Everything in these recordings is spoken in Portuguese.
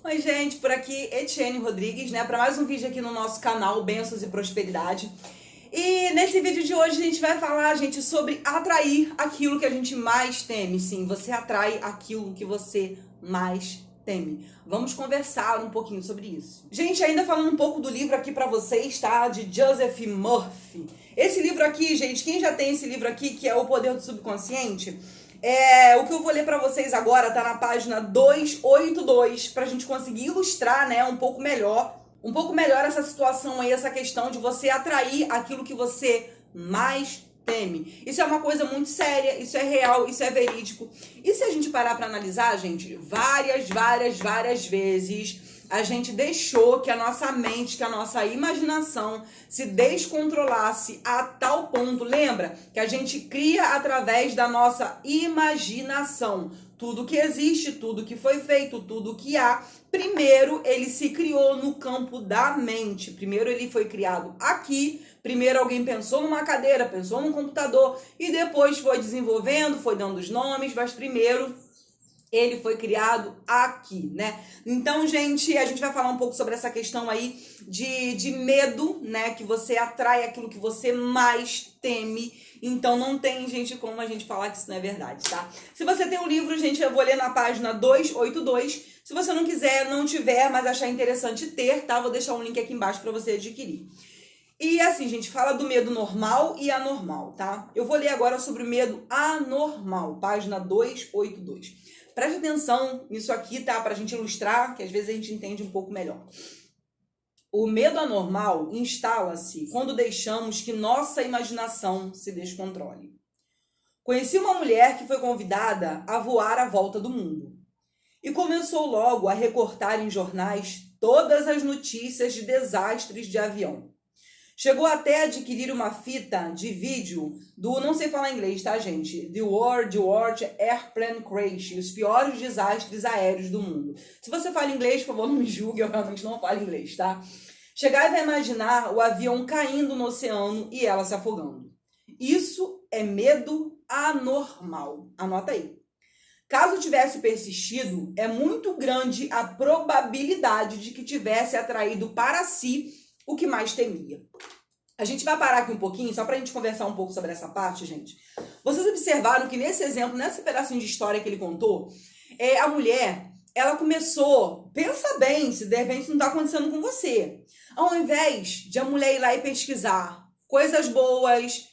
Oi, gente, por aqui Etienne Rodrigues, né, para mais um vídeo aqui no nosso canal Bênçãos e Prosperidade. E nesse vídeo de hoje a gente vai falar, gente, sobre atrair aquilo que a gente mais teme. Sim, você atrai aquilo que você mais teme. Vamos conversar um pouquinho sobre isso. Gente, ainda falando um pouco do livro aqui para vocês, tá? De Joseph Murphy. Esse livro aqui, gente, quem já tem esse livro aqui, que é O Poder do Subconsciente, o que eu vou ler para vocês agora tá na página 282, pra gente conseguir ilustrar, né, um pouco melhor essa situação aí, essa questão de você atrair aquilo que você mais teme. Isso é uma coisa muito séria, isso é real, isso é verídico. E se a gente parar para analisar, gente, várias vezes a gente deixou que a nossa mente, que a nossa imaginação se descontrolasse a tal ponto. Lembra que a gente cria através da nossa imaginação. Tudo que existe, tudo que foi feito, tudo que há, primeiro ele se criou no campo da mente. Primeiro ele foi criado aqui, primeiro alguém pensou numa cadeira, pensou num computador e depois foi desenvolvendo, foi dando os nomes, mas primeiro ele foi criado aqui, né? Então, gente, a gente vai falar um pouco sobre essa questão aí de medo, né? Que você atrai aquilo que você mais teme. Então, não tem, gente, como a gente falar que isso não é verdade, tá? Se você tem um livro, gente, eu vou ler na página 282. Se você não quiser, não tiver, mas achar interessante ter, tá? Vou deixar um link aqui embaixo para você adquirir. E assim, gente, fala do medo normal e anormal, tá? Eu vou ler agora sobre o medo anormal, página 282. Preste atenção nisso aqui, tá? Pra gente ilustrar, que às vezes a gente entende um pouco melhor. O medo anormal instala-se quando deixamos que nossa imaginação se descontrole. Conheci uma mulher que foi convidada a voar à volta do mundo e começou logo a recortar em jornais todas as notícias de desastres de avião. Chegou até a adquirir uma fita de vídeo do, não sei falar inglês, tá, gente? The World Airplane Crash, os piores desastres aéreos do mundo. Se você fala inglês, por favor, não me julgue, eu realmente não falo inglês, tá? Chegava a imaginar o avião caindo no oceano e ela se afogando. Isso é medo anormal. Anota aí. Caso tivesse persistido, é muito grande a probabilidade de que tivesse atraído para si o que mais temia. A gente vai parar aqui um pouquinho, só pra gente conversar um pouco sobre essa parte, gente. Vocês observaram que nesse exemplo, nesse pedacinho de história que ele contou, a mulher, ela começou, pensa bem, se de repente não tá acontecendo com você. Ao invés de a mulher ir lá e pesquisar coisas boas,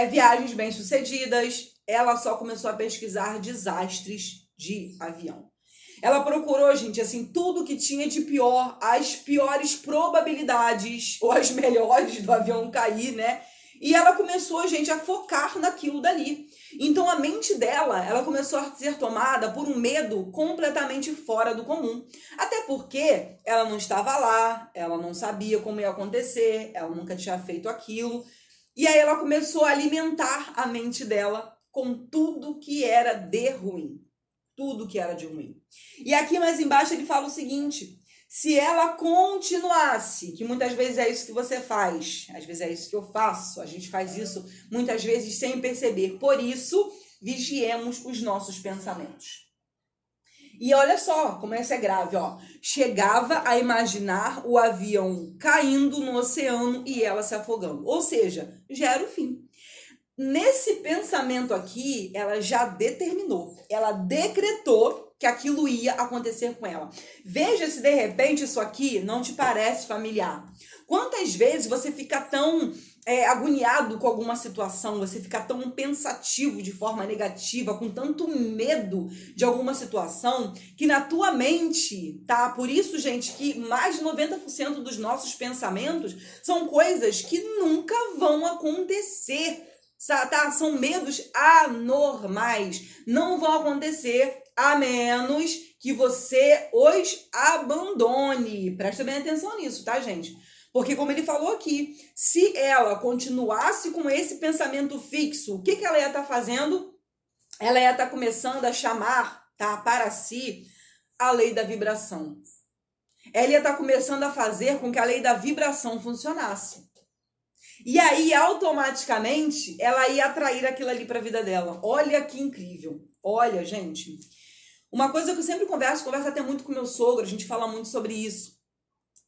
viagens bem-sucedidas, ela só começou a pesquisar desastres de avião. Ela procurou, gente, assim, tudo que tinha de pior, as piores probabilidades, ou as melhores do avião cair, né? E ela começou, gente, a focar naquilo dali. Então, a mente dela, ela começou a ser tomada por um medo completamente fora do comum. Até porque ela não estava lá, ela não sabia como ia acontecer, ela nunca tinha feito aquilo. E aí ela começou a alimentar a mente dela com tudo que era de ruim. Tudo que era de ruim. E aqui mais embaixo ele fala o seguinte: se ela continuasse, que muitas vezes é isso que você faz, às vezes é isso que eu faço, a gente faz isso muitas vezes sem perceber. Por isso, vigiemos os nossos pensamentos. E olha só como isso é grave, ó. Chegava a imaginar o avião caindo no oceano e ela se afogando. Ou seja, já era o fim. Nesse pensamento aqui, ela já determinou, ela decretou que aquilo ia acontecer com ela. Veja se de repente isso aqui não te parece familiar. Quantas vezes você fica tão agoniado com alguma situação, você fica tão pensativo de forma negativa, com tanto medo de alguma situação, que na tua mente, tá? Por isso, gente, que mais de 90% dos nossos pensamentos são coisas que nunca vão acontecer. Tá? São medos anormais, não vão acontecer a menos que você os abandone. Presta bem atenção nisso, tá, gente? Porque como ele falou aqui, se ela continuasse com esse pensamento fixo, o que ela ia estar fazendo? Ela ia estar começando a chamar, tá, para si a lei da vibração. Ela ia estar começando a fazer com que a lei da vibração funcionasse. E aí, automaticamente, ela ia atrair aquilo ali para a vida dela. Olha que incrível. Olha, gente. Uma coisa que eu sempre converso até muito com meu sogro, a gente fala muito sobre isso,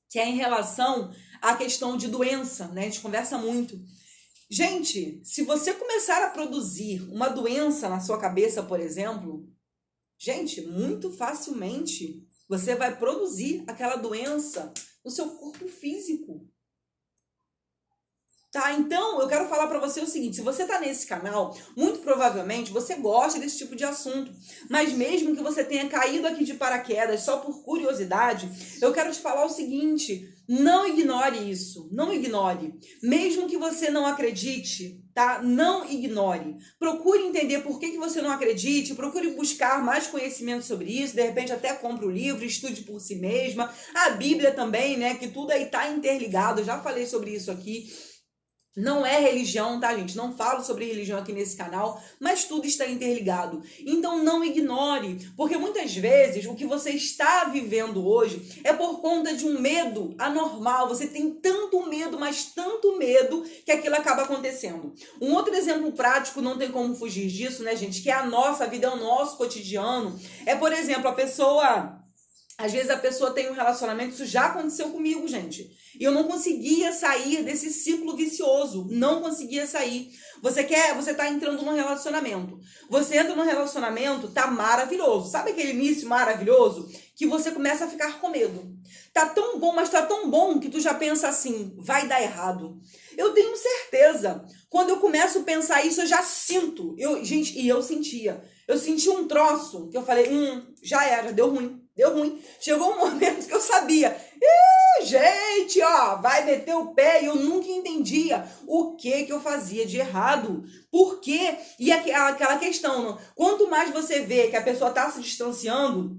que é em relação à questão de doença, né? A gente conversa muito. Gente, se você começar a produzir uma doença na sua cabeça, por exemplo, gente, muito facilmente você vai produzir aquela doença no seu corpo físico. Tá? Então, eu quero falar pra você o seguinte, se você tá nesse canal, muito provavelmente você gosta desse tipo de assunto, mas mesmo que você tenha caído aqui de paraquedas só por curiosidade, eu quero te falar o seguinte, não ignore isso, não ignore. Mesmo que você não acredite, tá? Não ignore. Procure entender por que você não acredite, procure buscar mais conhecimento sobre isso, de repente até compre o livro, estude por si mesma. A Bíblia também, né? Que tudo aí tá interligado, eu já falei sobre isso aqui. Não é religião, tá, gente? Não falo sobre religião aqui nesse canal, mas tudo está interligado. Então não ignore, porque muitas vezes o que você está vivendo hoje é por conta de um medo anormal. Você tem tanto medo, mas tanto medo, que aquilo acaba acontecendo. Um outro exemplo prático, não tem como fugir disso, né, gente? Que é a nossa vida, é o nosso cotidiano. É, por exemplo, a pessoa... Às vezes a pessoa tem um relacionamento, isso já aconteceu comigo, gente. E eu não conseguia sair desse ciclo vicioso. Não conseguia sair. Você tá entrando num relacionamento. Você entra num relacionamento, tá maravilhoso. Sabe aquele início maravilhoso? Que você começa a ficar com medo. Tá tão bom, mas tá tão bom que tu já pensa assim, vai dar errado. Eu tenho certeza. Quando eu começo a pensar isso, eu já sinto. Gente, e eu sentia. Eu senti um troço que eu falei, já era, deu ruim. Deu ruim. Chegou um momento que eu sabia. Gente, ó, vai meter o pé. E eu nunca entendia o que eu fazia de errado. Por quê? E aquela questão, não? Quanto mais você vê que a pessoa tá se distanciando,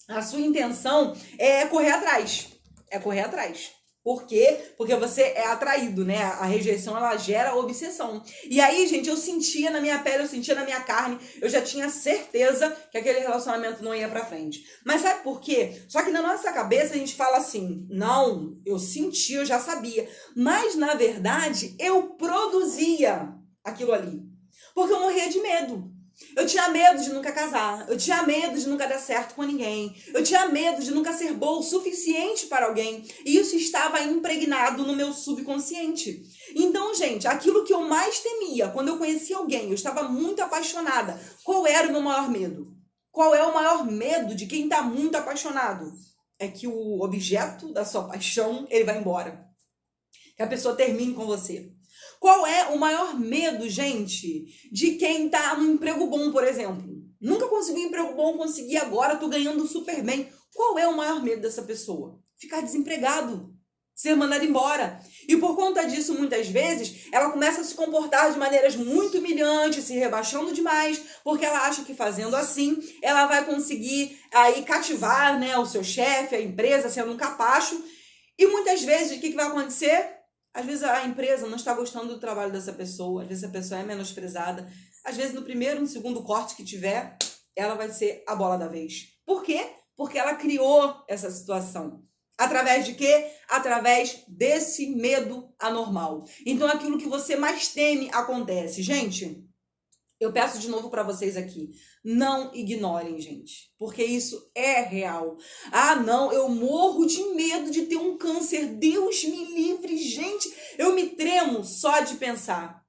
a sua intenção é correr atrás. É correr atrás. Por quê? Porque você é atraído, né? A rejeição, ela gera obsessão. E aí, gente, eu sentia na minha pele, eu sentia na minha carne, eu já tinha certeza que aquele relacionamento não ia pra frente. Mas sabe por quê? Só que na nossa cabeça a gente fala assim, não, eu senti, eu já sabia. Mas, na verdade, eu produzia aquilo ali. Porque eu morria de medo. Eu tinha medo de nunca casar, eu tinha medo de nunca dar certo com ninguém, eu tinha medo de nunca ser boa o suficiente para alguém, e isso estava impregnado no meu subconsciente. Então, gente, aquilo que eu mais temia, quando eu conhecia alguém, eu estava muito apaixonada, qual era o meu maior medo? Qual é o maior medo de quem está muito apaixonado? É que o objeto da sua paixão, ele vai embora, que a pessoa termine com você. Qual é o maior medo, gente, de quem tá num emprego bom, por exemplo? Nunca conseguiu um emprego bom, consegui agora, tô ganhando super bem. Qual é o maior medo dessa pessoa? Ficar desempregado, ser mandado embora. E por conta disso, muitas vezes, ela começa a se comportar de maneiras muito humilhantes, se rebaixando demais, porque ela acha que fazendo assim, ela vai conseguir aí cativar, né, o seu chefe, a empresa, sendo um capacho. E muitas vezes, o que vai acontecer? Às vezes a empresa não está gostando do trabalho dessa pessoa, às vezes a pessoa é menosprezada, às vezes no primeiro, no segundo corte que tiver, ela vai ser a bola da vez. Por quê? Porque ela criou essa situação. Através de quê? Através desse medo anormal. Então aquilo que você mais teme acontece. Gente, eu peço de novo para vocês aqui, não ignorem, gente, porque isso é real. Ah, não, eu morro de medo de ter um câncer, Deus me livre, gente, eu me tremo só de pensar.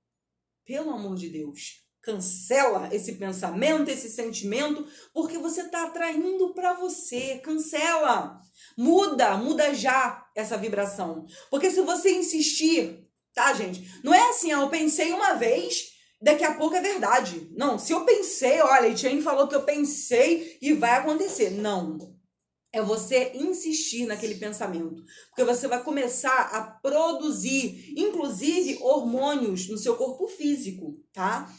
Pelo amor de Deus, cancela esse pensamento, esse sentimento, porque você está atraindo para você, cancela. Muda já essa vibração, porque se você insistir, tá, gente, não é assim, eu pensei uma vez... Daqui a pouco é verdade. Não, se eu pensei, olha, a Etienne falou que eu pensei e vai acontecer. Não. É você insistir naquele pensamento. Porque você vai começar a produzir, inclusive, hormônios no seu corpo físico, tá?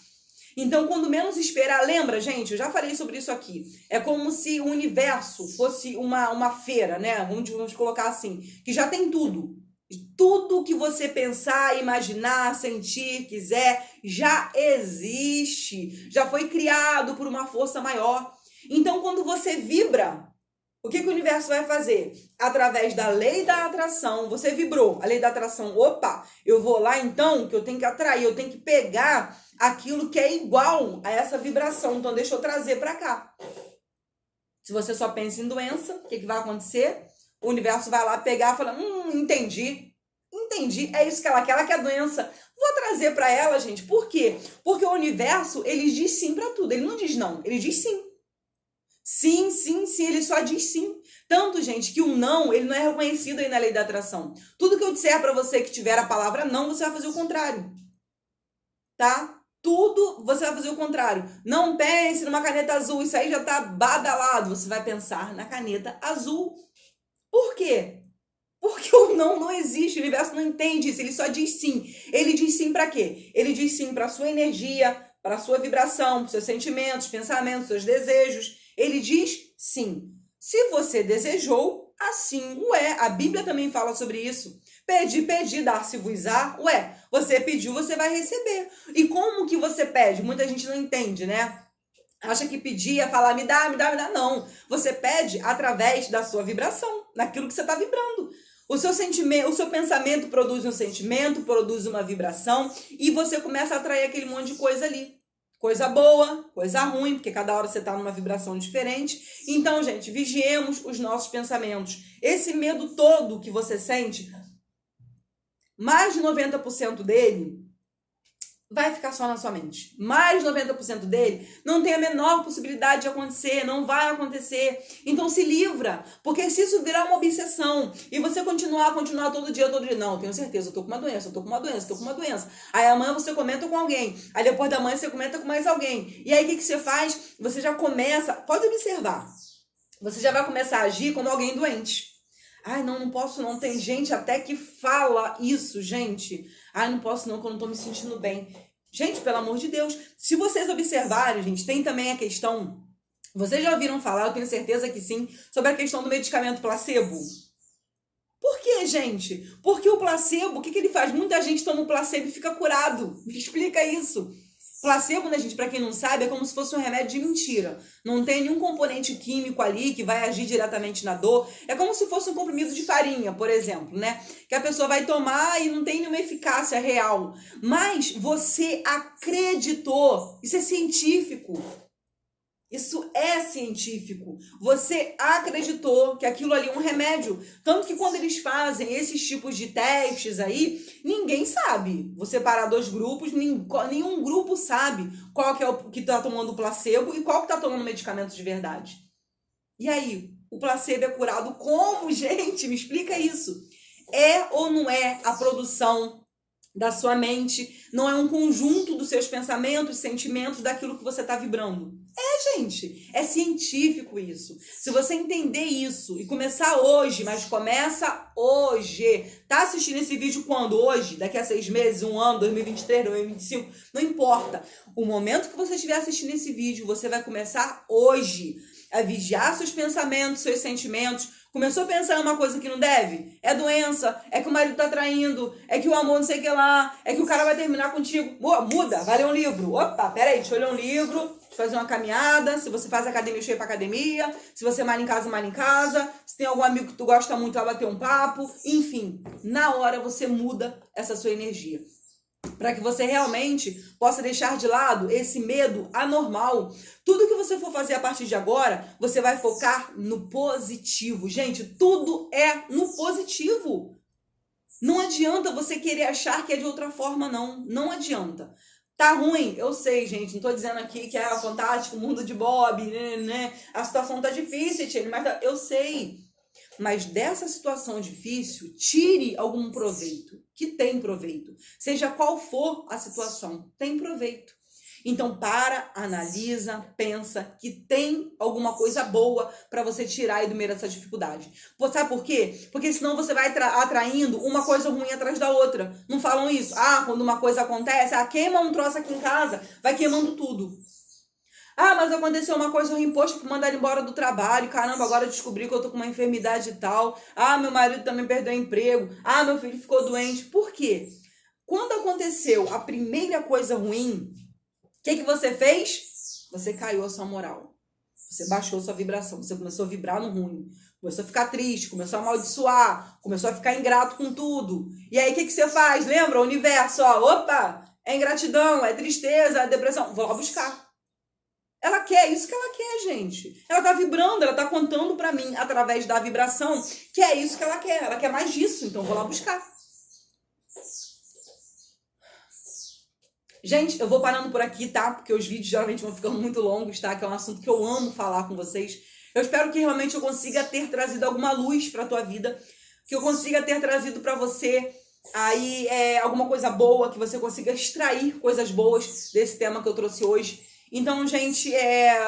Então, quando menos esperar, lembra, gente, eu já falei sobre isso aqui. É como se o universo fosse uma feira, né? Vamos colocar assim, que já tem tudo. Tudo que você pensar, imaginar, sentir, quiser, já existe, já foi criado por uma força maior. Então, quando você vibra, o que o universo vai fazer? Através da lei da atração, você vibrou, a lei da atração, opa, eu vou lá então, que eu tenho que atrair, eu tenho que pegar aquilo que é igual a essa vibração, então deixa eu trazer para cá. Se você só pensa em doença, o que vai acontecer? O universo vai lá pegar e fala, entendi, é isso que ela quer doença. Vou trazer para ela, gente. Por quê? Porque o universo, ele diz sim para tudo. Ele não diz não, ele diz sim. Sim, sim, sim, ele só diz sim. Tanto, gente, que o não, ele não é reconhecido aí na lei da atração. Tudo que eu disser para você que tiver a palavra não, você vai fazer o contrário. Tá? Tudo você vai fazer o contrário. Não pense numa caneta azul, isso aí já tá badalado. Você vai pensar na caneta azul. Por quê? Porque o não existe, o universo não entende isso, ele só diz sim. Ele diz sim para quê? Ele diz sim para sua energia, para sua vibração, para seus sentimentos, pensamentos, seus desejos. Ele diz sim. Se você desejou, assim o é. A Bíblia também fala sobre isso. Pedi, dar-se-vos-á. Ué, você pediu, você vai receber. E como que você pede? Muita gente não entende, né? Acha que pedir é falar, me dá. Não. Você pede através da sua vibração, daquilo que você está vibrando. O seu sentimento, o seu pensamento produz um sentimento, produz uma vibração e você começa a atrair aquele monte de coisa ali. Coisa boa, coisa ruim, porque cada hora você está numa vibração diferente. Então, gente, vigiemos os nossos pensamentos. Esse medo todo que você sente, mais de 90% dele vai ficar só na sua mente. Mais de 90% dele não tem a menor possibilidade de acontecer, não vai acontecer. Então se livra, porque se isso virar uma obsessão e você continuar todo dia, não, tenho certeza, eu tô com uma doença. Aí amanhã você comenta com alguém, aí depois da manhã você comenta com mais alguém. E aí o que você faz? Você já começa, pode observar, você já vai começar a agir como alguém doente. Ai, não posso não. Tem gente até que fala isso, gente. Ai, não posso não, que eu não tô me sentindo bem. Gente, pelo amor de Deus. Se vocês observarem, gente, tem também a questão... Vocês já ouviram falar, eu tenho certeza que sim, sobre a questão do medicamento placebo? Por quê, gente? Porque o placebo, o que ele faz? Muita gente toma o placebo e fica curado. Me explica isso. Placebo, né, gente, pra quem não sabe, é como se fosse um remédio de mentira. Não tem nenhum componente químico ali que vai agir diretamente na dor. É como se fosse um comprimido de farinha, por exemplo, né? Que a pessoa vai tomar e não tem nenhuma eficácia real. Mas você acreditou. Isso é científico. Isso é científico. Você acreditou que aquilo ali é um remédio. Tanto que quando eles fazem esses tipos de testes aí, ninguém sabe. Você parar dois grupos, nenhum grupo sabe qual que é o que está tomando placebo e qual que está tomando medicamento de verdade. E aí, o placebo é curado como, gente? Me explica isso. É ou não é a produção da sua mente? Não é um conjunto dos seus pensamentos, sentimentos, daquilo que você está vibrando? Gente, é científico isso. Se você entender isso e começar hoje, mas começa hoje. Tá assistindo esse vídeo quando? Hoje? Daqui a 6 meses, 1 ano, 2023, 2025? Não importa. O momento que você estiver assistindo esse vídeo, você vai começar hoje a vigiar seus pensamentos, seus sentimentos. Começou a pensar em uma coisa que não deve? É doença, é que o marido tá traindo, é que o amor não sei o que lá, é que o cara vai terminar contigo. Muda, vai ler um livro. Opa, peraí, deixa eu ler um livro, fazer uma caminhada. Se você faz academia, deixa eu ir pra academia. Se você malha em casa. Se tem algum amigo que tu gosta muito, vai bater um papo. Enfim, na hora você muda essa sua energia. Para que você realmente possa deixar de lado esse medo anormal. Tudo que você for fazer a partir de agora, você vai focar no positivo. Gente, tudo é no positivo. Não adianta você querer achar que é de outra forma, não. Não adianta. Tá ruim? Eu sei, gente. Não tô dizendo aqui que é fantástico, mundo de Bob, né? A situação tá difícil, Tia, mas eu sei. Mas dessa situação difícil, tire algum proveito, que tem proveito. Seja qual for a situação, tem proveito. Então analisa, pensa que tem alguma coisa boa para você tirar aí do meio dessa dificuldade. Sabe por quê? Porque senão você vai atraindo uma coisa ruim atrás da outra. Não falam isso? Quando uma coisa acontece, queima um troço aqui em casa, vai queimando tudo. Mas aconteceu uma coisa ruim, poxa, fui mandar embora do trabalho, caramba, agora descobri que eu tô com uma enfermidade e tal. Meu marido também perdeu o emprego. Meu filho ficou doente. Por quê? Quando aconteceu a primeira coisa ruim, o que você fez? Você caiu a sua moral. Você baixou a sua vibração, você começou a vibrar no ruim. Começou a ficar triste, começou a amaldiçoar, começou a ficar ingrato com tudo. E aí o que você faz? Lembra? O universo, opa, é ingratidão, é tristeza, é depressão. Vou lá buscar. Ela quer isso que ela quer, gente. Ela tá vibrando, ela tá contando pra mim, através da vibração, que é isso que ela quer. Ela quer mais disso, então eu vou lá buscar. Gente, eu vou parando por aqui, tá? Porque os vídeos geralmente vão ficando muito longos, tá? Que é um assunto que eu amo falar com vocês. Eu espero que realmente eu consiga ter trazido alguma luz pra tua vida, que eu consiga ter trazido pra você aí alguma coisa boa, que você consiga extrair coisas boas desse tema que eu trouxe hoje. Então, gente,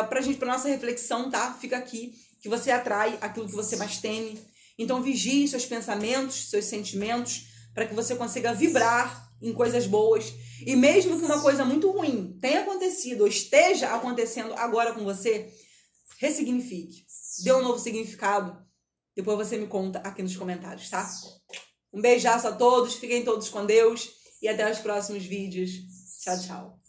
pra nossa reflexão, tá? Fica aqui, que você atrai aquilo que você mais teme. Então, vigie seus pensamentos, seus sentimentos, para que você consiga vibrar em coisas boas. E mesmo que uma coisa muito ruim tenha acontecido ou esteja acontecendo agora com você, ressignifique. Dê um novo significado. Depois você me conta aqui nos comentários, tá? Um beijaço a todos, fiquem todos com Deus e até os próximos vídeos. Tchau, tchau.